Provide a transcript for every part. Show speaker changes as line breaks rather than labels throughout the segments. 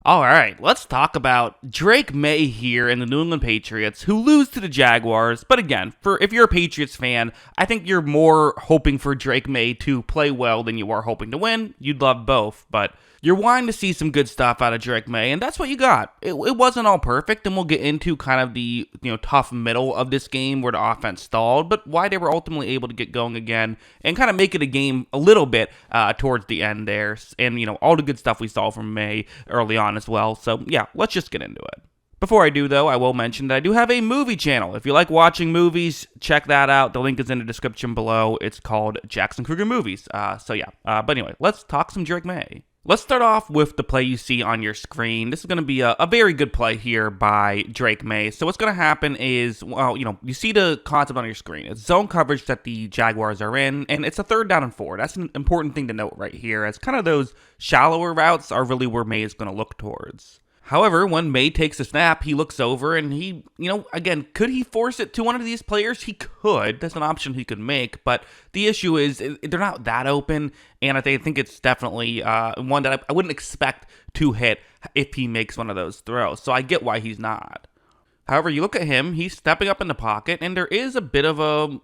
All right, let's talk about Drake Maye here in the New England Patriots, who lose to the Jaguars. But again, if you're a Patriots fan, I think you're more hoping for Drake Maye to play well than you are hoping to win. You'd love both, but you're wanting to see some good stuff out of Drake Maye, and that's what you got. It wasn't all perfect, and we'll get into kind of the tough middle of this game where the offense stalled, but why they were ultimately able to get going again and kind of make it a game a little bit towards the end there, and all the good stuff we saw from Maye early on as well. So yeah, let's just get into it. Before I do, though, I will mention that I do have a movie channel. If you like watching movies, check that out. The link is in the description below. It's called Jackson Kruger Movies. But anyway, let's talk some Drake Maye. Let's start off with the play you see on your screen. This is going to be a very good play here by Drake Maye. So what's going to happen is, you see the concept on your screen. It's zone coverage that the Jaguars are in, and it's a 3rd down and 4. That's an important thing to note right here, as kind of those shallower routes are really where Maye is going to look towards. However, when Maye takes a snap, he looks over and he, again, could he force it to one of these players? He could. That's an option he could make. But the issue is they're not that open. And I think it's definitely one that I wouldn't expect to hit if he makes one of those throws. So I get why he's not. However, you look at him, he's stepping up in the pocket, and there is a bit of a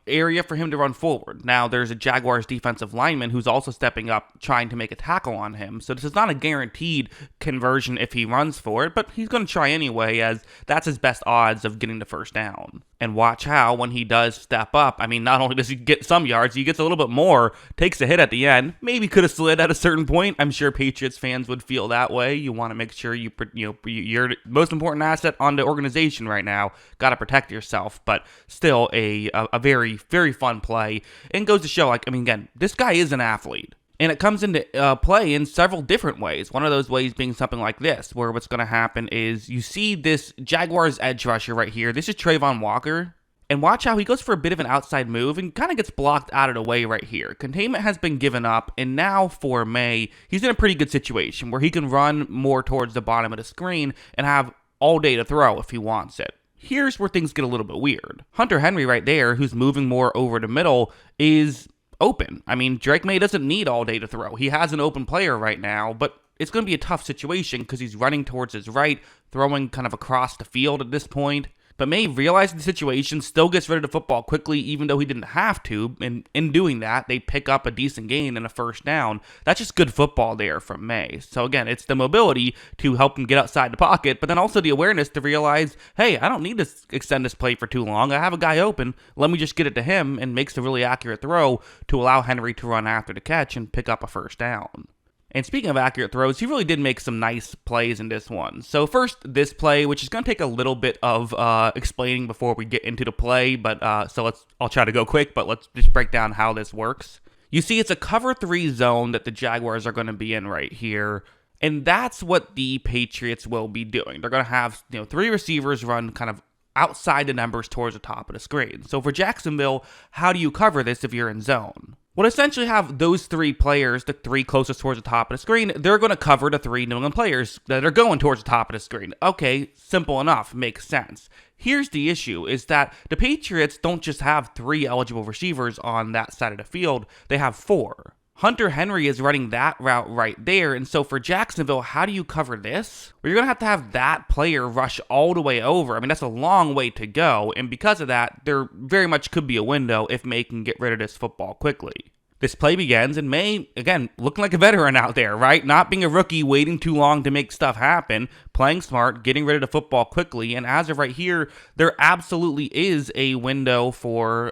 area for him to run forward. Now, there's a Jaguars defensive lineman who's also stepping up, trying to make a tackle on him. So this is not a guaranteed conversion if he runs for it, but he's going to try anyway, as that's his best odds of getting the first down. And watch how, when he does step up, not only does he get some yards, he gets a little bit more, takes a hit at the end, maybe could have slid at a certain point. I'm sure Patriots fans would feel that way. You want to make sure you're most important asset on the organization right now. Got to protect yourself, but still a very, very fun play, and goes to show, again, this guy is an athlete. And it comes into play in several different ways. One of those ways being something like this, where what's going to happen is you see this Jaguars edge rusher right here. This is Trayvon Walker. And watch how he goes for a bit of an outside move and kind of gets blocked out of the way right here. Containment has been given up, and now for Maye, he's in a pretty good situation where he can run more towards the bottom of the screen and have all day to throw if he wants it. Here's where things get a little bit weird. Hunter Henry right there, who's moving more over the middle, is open. Drake Maye doesn't need all day to throw. He has an open player right now, but it's going to be a tough situation because he's running towards his right, throwing kind of across the field at this point. But Maye realizes the situation, still gets rid of the football quickly, even though he didn't have to. And in doing that, they pick up a decent gain and a first down. That's just good football there from Maye. So again, it's the mobility to help him get outside the pocket, but then also the awareness to realize, hey, I don't need to extend this play for too long. I have a guy open. Let me just get it to him, and makes a really accurate throw to allow Henry to run after the catch and pick up a first down. And speaking of accurate throws, he really did make some nice plays in this one. So first, this play, which is going to take a little bit of explaining before we get into the play, but I'll try to go quick, but let's just break down how this works. You see, it's a cover 3 zone that the Jaguars are going to be in right here, and that's what the Patriots will be doing. They're going to have 3 receivers run kind of outside the numbers towards the top of the screen. So for Jacksonville, how do you cover this if you're in zone? Well, essentially have those 3 players, the 3 closest towards the top of the screen, they're going to cover the 3 New England players that are going towards the top of the screen. Okay, simple enough, makes sense. Here's the issue, is that the Patriots don't just have 3 eligible receivers on that side of the field, they have 4. Hunter Henry is running that route right there, and so for Jacksonville, how do you cover this? Well, you're going to have that player rush all the way over. That's a long way to go, and because of that, there very much could be a window if Maye can get rid of this football quickly. This play begins, and Maye, again, looking like a veteran out there, right? Not being a rookie, waiting too long to make stuff happen, playing smart, getting rid of the football quickly, and as of right here, there absolutely is a window for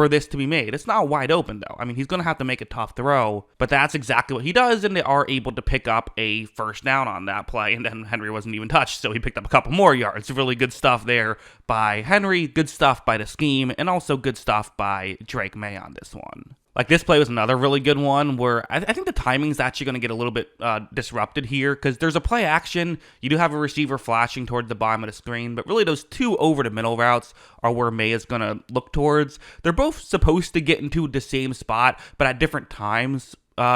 this to be made. It's not wide open, though. He's going to have to make a tough throw, but that's exactly what he does, and they are able to pick up a first down on that play, and then Henry wasn't even touched, so he picked up a couple more yards. Really good stuff there by Henry, good stuff by the scheme, and also good stuff by Drake Maye on this one. This play was another really good one where I think the timing is actually going to get a little bit disrupted here because there's a play action. You do have a receiver flashing towards the bottom of the screen, but really those 2 over the middle routes are where Maye is going to look towards. They're both supposed to get into the same spot, but at different times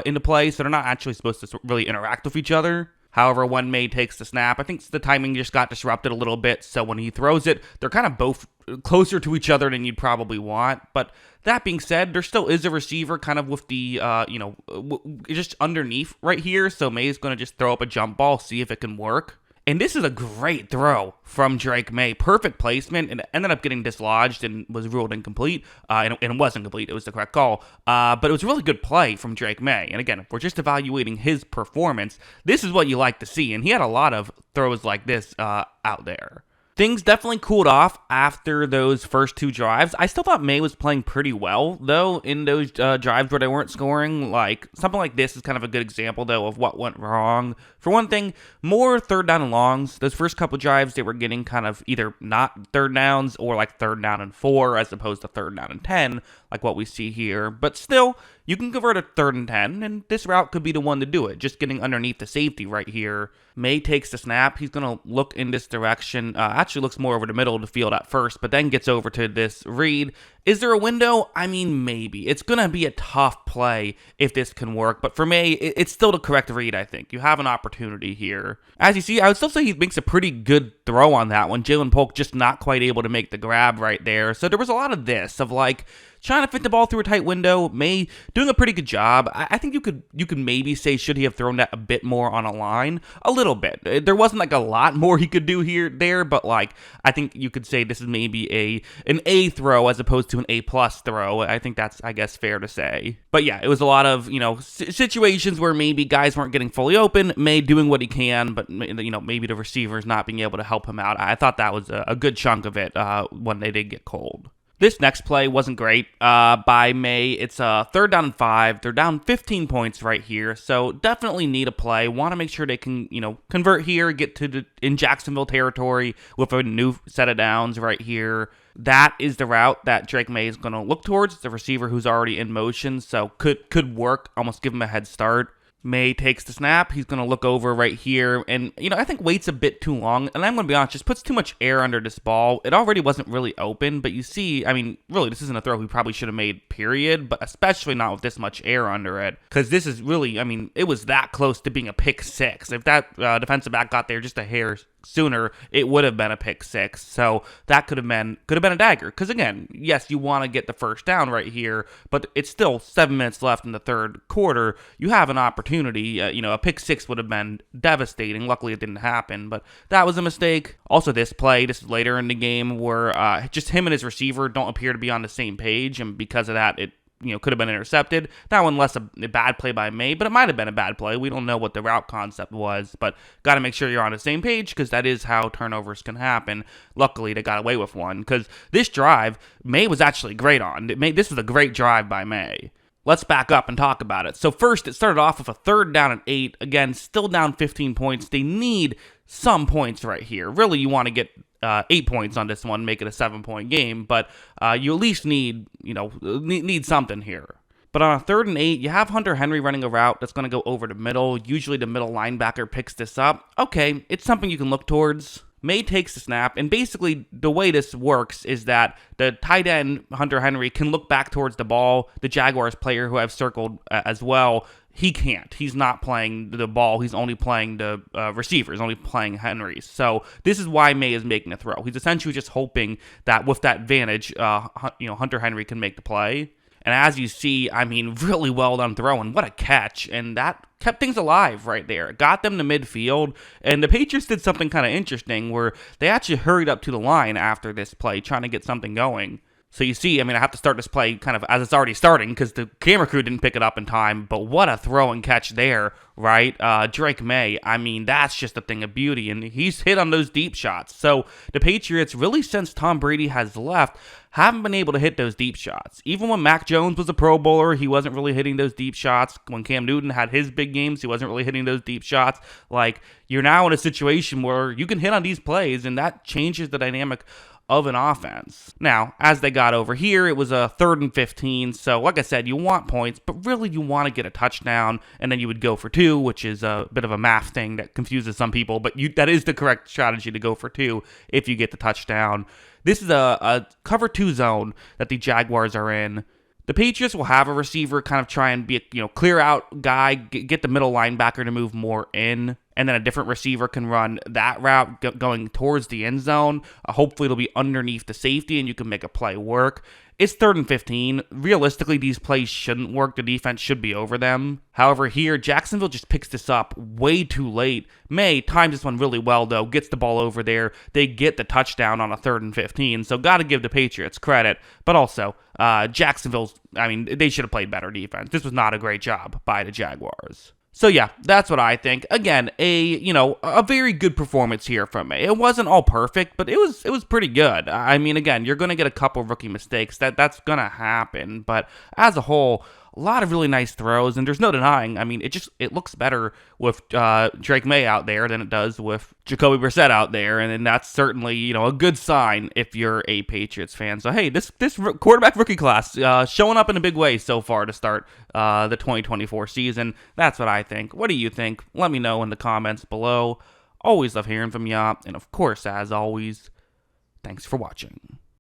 in the play, so they're not actually supposed to really interact with each other. However, when Maye takes the snap, I think the timing just got disrupted a little bit, so when he throws it, they're kind of both closer to each other than you'd probably want. But that being said, there still is a receiver kind of with the, just underneath right here, so Maye's going to just throw up a jump ball, see if it can work. And this is a great throw from Drake Maye. Perfect placement, and it ended up getting dislodged and was ruled incomplete. And it wasn't complete. It was the correct call. But it was a really good play from Drake Maye. And again, if we're just evaluating his performance, this is what you like to see. And he had a lot of throws like this out there. Things definitely cooled off after those first 2 drives. I still thought Maye was playing pretty well, though, in those drives where they weren't scoring. Like, something like this is kind of a good example, though, of what went wrong. For one thing, more third down and longs. Those first couple drives, they were getting kind of either not third downs or like third down and 4 as opposed to third down and 10, like what we see here. But still, you can convert a 3rd and 10, and this route could be the one to do it. Just getting underneath the safety right here. Maye takes the snap. He's going to look in this direction. Actually looks more over the middle of the field at first, but then gets over to this read. Is there a window? I mean, maybe. It's going to be a tough play if this can work, but for Maye, it's still the correct read, I think. You have an opportunity here. As you see, I would still say he makes a pretty good throw on that one. Jalen Polk just not quite able to make the grab right there. So there was a lot of this, of like, trying to fit the ball through a tight window. Maye doing a pretty good job. I think you could maybe say, should he have thrown that a bit more on a line? A little bit. There wasn't like a lot more he could do there, but like I think you could say this is maybe an A throw as opposed to an A+ throw. I think that's, I guess, fair to say. But yeah, it was a lot of, situations where maybe guys weren't getting fully open. Maye doing what he can, but maybe the receivers not being able to help him out. I thought that was a good chunk of it when they did get cold. This next play wasn't great by Maye. It's a 3rd down and 5. They're down 15 points right here, so definitely need a play. Want to make sure they can, convert here, get in Jacksonville territory with a new set of downs right here. That is the route that Drake Maye is going to look towards. It's a receiver who's already in motion, so could work, almost give him a head start. Maye takes the snap. He's going to look over right here. And, I think waits a bit too long. And I'm going to be honest, just puts too much air under this ball. It already wasn't really open. But you see, really, this isn't a throw he probably should have made, period. But especially not with this much air under it. Because this is really, it was that close to being a pick 6. If that defensive back got there just a hair sooner, it would have been a pick 6. So that could have been a dagger. Because again, yes, you want to get the first down right here, but it's still 7 minutes left in the third quarter. You have an opportunity. A pick 6 would have been devastating. Luckily, it didn't happen, but that was a mistake. Also, this is later in the game where just him and his receiver don't appear to be on the same page, and because of that, it could have been intercepted. That one less a bad play by Maye, but it might have been a bad play. We don't know what the route concept was, but got to make sure you're on the same page because that is how turnovers can happen. Luckily, they got away with one because this drive, Maye was actually great on. This was a great drive by Maye. Let's back up and talk about it. So first, it started off with a 3rd down and 8. Again, still down 15 points. They need some points right here. Really, you want to get 8 points on this one, make it a 7-point game, but you at least need something here. But on a 3rd and 8, you have Hunter Henry running a route that's going to go over the middle. Usually the middle linebacker picks this up. Okay, it's something you can look towards. Maye takes the snap, and basically the way this works is that the tight end, Hunter Henry, can look back towards the ball. The Jaguars player who I've circled as well, he can't. He's not playing the ball. He's only playing the receiver. He's only playing Henry. So this is why Maye is making a throw. He's essentially just hoping that with that advantage, Hunter Henry can make the play. And as you see, really well done throwing. What a catch. And that kept things alive right there. It got them to midfield. And the Patriots did something kind of interesting where they actually hurried up to the line after this play, trying to get something going. So you see, I have to start this play kind of as it's already starting because the camera crew didn't pick it up in time. But what a throw and catch there, right? Drake Maye, that's just a thing of beauty. And he's hit on those deep shots. So the Patriots, really since Tom Brady has left, haven't been able to hit those deep shots. Even when Mac Jones was a Pro Bowler, he wasn't really hitting those deep shots. When Cam Newton had his big games, he wasn't really hitting those deep shots. Like, you're now in a situation where you can hit on these plays, and that changes the dynamic of an offense. Now, as they got over here, it was a 3rd and 15. So, like I said, you want points, but really you want to get a touchdown, and then you would go for 2, which is a bit of a math thing that confuses some people, but that is the correct strategy to go for 2 if you get the touchdown. This is a cover 2 zone that the Jaguars are in. The Patriots will have a receiver kind of try and be a clear out guy, get the middle linebacker to move more in, and then a different receiver can run that route going towards the end zone. Hopefully it'll be underneath the safety and you can make a play work. It's 3rd and 15. Realistically, these plays shouldn't work. The defense should be over them. However, here, Jacksonville just picks this up way too late. Maye times this one really well, though, gets the ball over there. They get the touchdown on a 3rd and 15, so got to give the Patriots credit. But also, Jacksonville's, they should have played better defense. This was not a great job by the Jaguars. So yeah, that's what I think. Again, a very good performance here from Maye. It wasn't all perfect, but it was pretty good. Again, you're going to get a couple rookie mistakes. That's going to happen, but as a whole, a lot of really nice throws, and there's no denying. It looks better with Drake Maye out there than it does with Jacoby Brissett out there, and that's certainly a good sign if you're a Patriots fan. So hey, this quarterback rookie class showing up in a big way so far to start the 2024 season. That's what I think. What do you think? Let me know in the comments below. Always love hearing from ya, and of course, as always, thanks for watching.